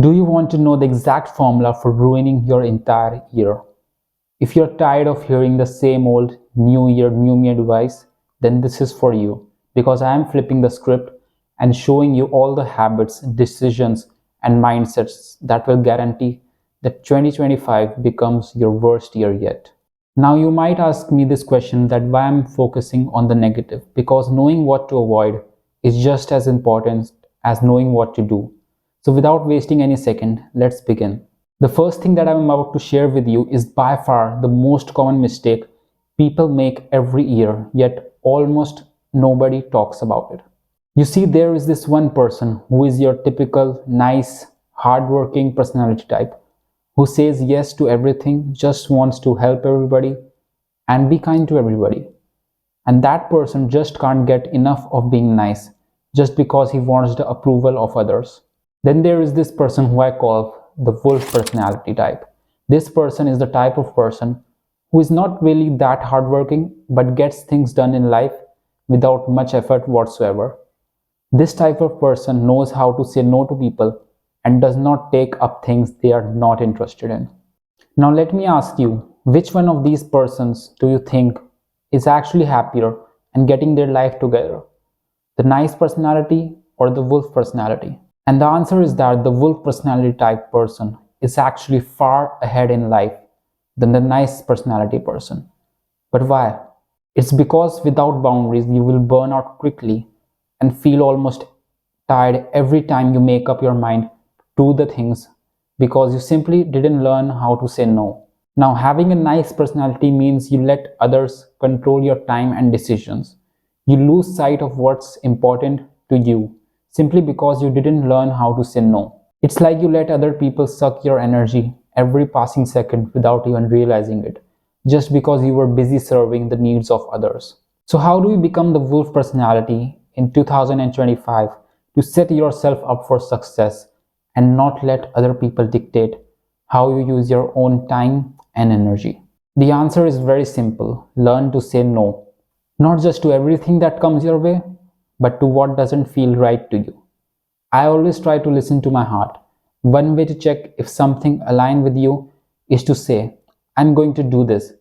Do you want to know the exact formula for ruining your entire year? If you're tired of hearing the same old new year, new me advice, then this is for you because I am flipping the script and showing you all the habits, decisions, and mindsets that will guarantee that 2025 becomes your worst year yet. Now, you might ask me this question that why I'm focusing on the negative because knowing what to avoid is just as important as knowing what to do. So, without wasting any second, let's begin. The first thing that I'm about to share with you is by far the most common mistake people make every year, yet almost nobody talks about it. You see, there is this one person who is your typical nice, hardworking personality type who says yes to everything, just wants to help everybody and be kind to everybody. And that person just can't get enough of being nice just because he wants the approval of others. Then there is this person who I call the wolf personality type. This person is the type of person who is not really that hardworking but gets things done in life without much effort whatsoever. This type of person knows how to say no to people and does not take up things they are not interested in. Now, let me ask you, which one of these persons do you think is actually happier and getting their life together? The nice personality or the wolf personality? And the answer is that the wolf personality type person is actually far ahead in life than the nice personality person. But why? It's because without boundaries, you will burn out quickly and feel almost tired every time you make up your mind to do the things because you simply didn't learn how to say no. Now, having a nice personality means you let others control your time and decisions. You lose sight of what's important to you simply because you didn't learn how to say no. It's like you let other people suck your energy every passing second without even realizing it, just because you were busy serving the needs of others. So, how do you become the wolf personality in 2025 to set yourself up for success and not let other people dictate how you use your own time and energy? The answer is very simple: learn to say no, not just to everything that comes your way, but to what doesn't feel right to you. I always try to listen to my heart. One way to check if something aligns with you is to say, I'm going to do this,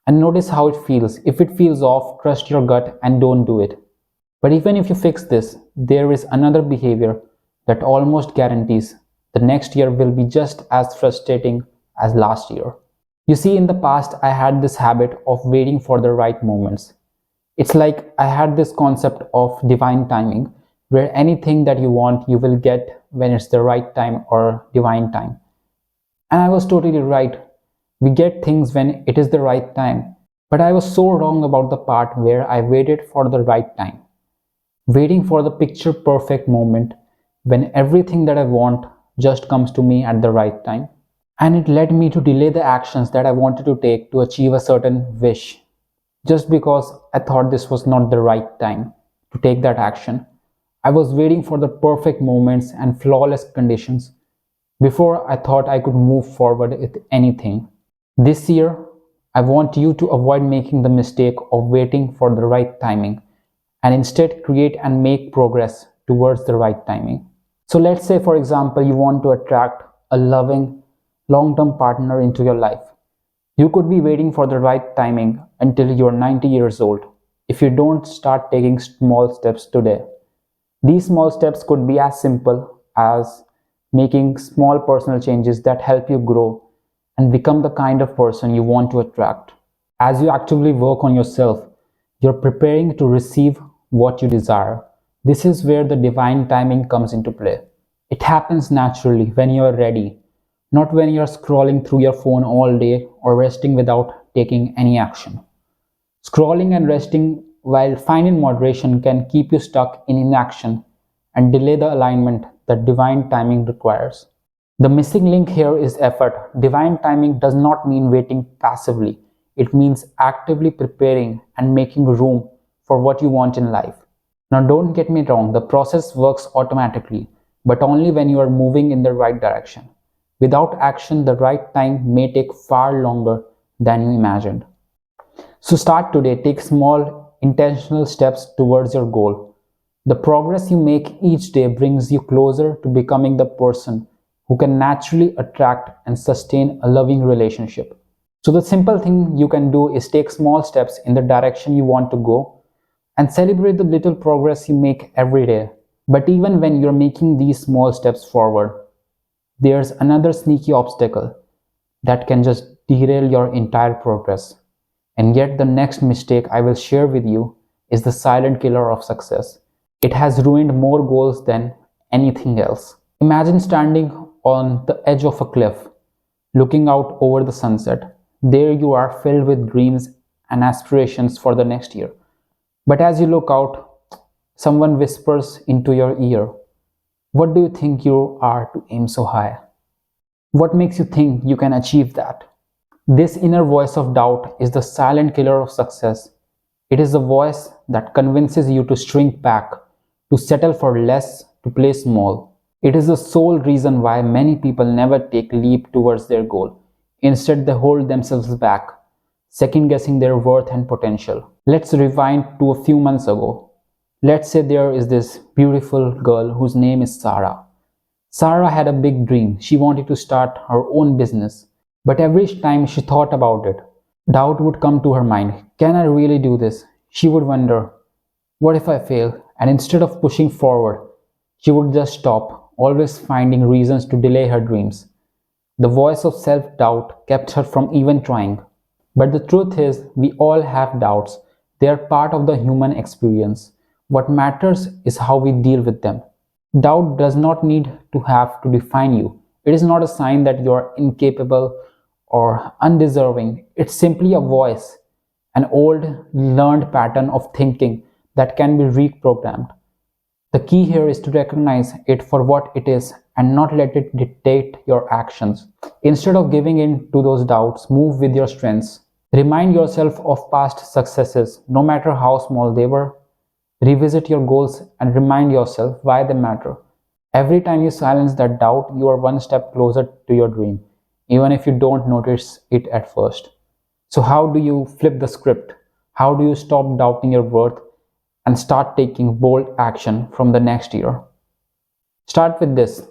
and notice how it feels. If it feels off, trust your gut and don't do it. But even if you fix this, there is another behavior that almost guarantees the next year will be just as frustrating as last year. You see, in the past, I had this habit of waiting for the right moments. It's like I had this concept of divine timing, where anything that you want, you will get when it's the right time or divine time. And I was totally right. We get things when it is the right time. But I was so wrong about the part where I waited for the right time, waiting for the picture perfect moment when everything that I want just comes to me at the right time. And it led me to delay the actions that I wanted to take to achieve a certain wish just because I thought this was not the right time to take that action. I was waiting for the perfect moments and flawless conditions before I thought I could move forward with anything. This year, I want you to avoid making the mistake of waiting for the right timing and instead create and make progress towards the right timing. So let's say, for example, you want to attract a loving, long-term partner into your life. You could be waiting for the right timing until you're 90 years old if you don't start taking small steps today. These small steps could be as simple as making small personal changes that help you grow and become the kind of person you want to attract. As you actively work on yourself, you're preparing to receive what you desire. This is where the divine timing comes into play. It happens naturally when you are ready, not when you're scrolling through your phone all day or resting without taking any action. Scrolling and resting, while fine in moderation, can keep you stuck in inaction and delay the alignment that divine timing requires. The missing link here is effort. Divine timing does not mean waiting passively. It means actively preparing and making room for what you want in life. Now, don't get me wrong, the process works automatically, but only when you are moving in the right direction. Without action, the right time may take far longer than you imagined. So start today, take small, intentional steps towards your goal. The progress you make each day brings you closer to becoming the person who can naturally attract and sustain a loving relationship. So, the simple thing you can do is take small steps in the direction you want to go and celebrate the little progress you make every day. But even when you're making these small steps forward, there's another sneaky obstacle that can just derail your entire progress. And yet, the next mistake I will share with you is the silent killer of success. It has ruined more goals than anything else. Imagine standing on the edge of a cliff, looking out over the sunset. There you are, filled with dreams and aspirations for the next year. But as you look out, someone whispers into your ear, "What do you think you are to aim so high? What makes you think you can achieve that?" This inner voice of doubt is the silent killer of success. It is the voice that convinces you to shrink back, to settle for less, to play small. It is the sole reason why many people never take a leap towards their goal. Instead, they hold themselves back, second guessing their worth and potential. Let's rewind to a few months ago. Let's say there is this beautiful girl whose name is Sarah. Sarah had a big dream. She wanted to start her own business. But every time she thought about it, doubt would come to her mind. Can I really do this? She would wonder, what if I fail? And instead of pushing forward, she would just stop, always finding reasons to delay her dreams. The voice of self-doubt kept her from even trying. But the truth is, we all have doubts. They are part of the human experience. What matters is how we deal with them. Doubt does not need to have to define you. It is not a sign that you are incapable or undeserving. It's simply a voice, an old learned pattern of thinking that can be reprogrammed. The key here is to recognize it for what it is and not let it dictate your actions. Instead of giving in to those doubts, move with your strengths. Remind yourself of past successes, no matter how small they were. Revisit your goals and remind yourself why they matter. Every time you silence that doubt, you are one step closer to your dream, even if you don't notice it at first. So, how do you flip the script? How do you stop doubting your worth and start taking bold action from the next year? Start with this.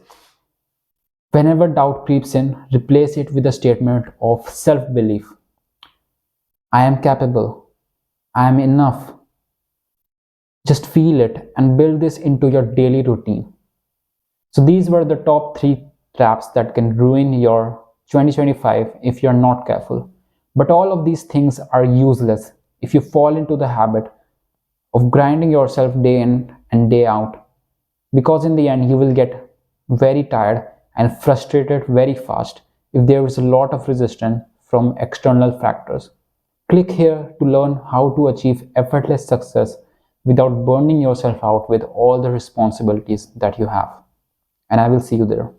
Whenever doubt creeps in, replace it with a statement of self belief. I am capable. I am enough. Just feel it and build this into your daily routine. So, these were the top 3 traps that can ruin your 2025 if you're not careful. But all of these things are useless if you fall into the habit of grinding yourself day in and day out, because in the end you will get very tired and frustrated very fast if there is a lot of resistance from external factors. Click here to learn how to achieve effortless success without burning yourself out with all the responsibilities that you have. And I will see you there.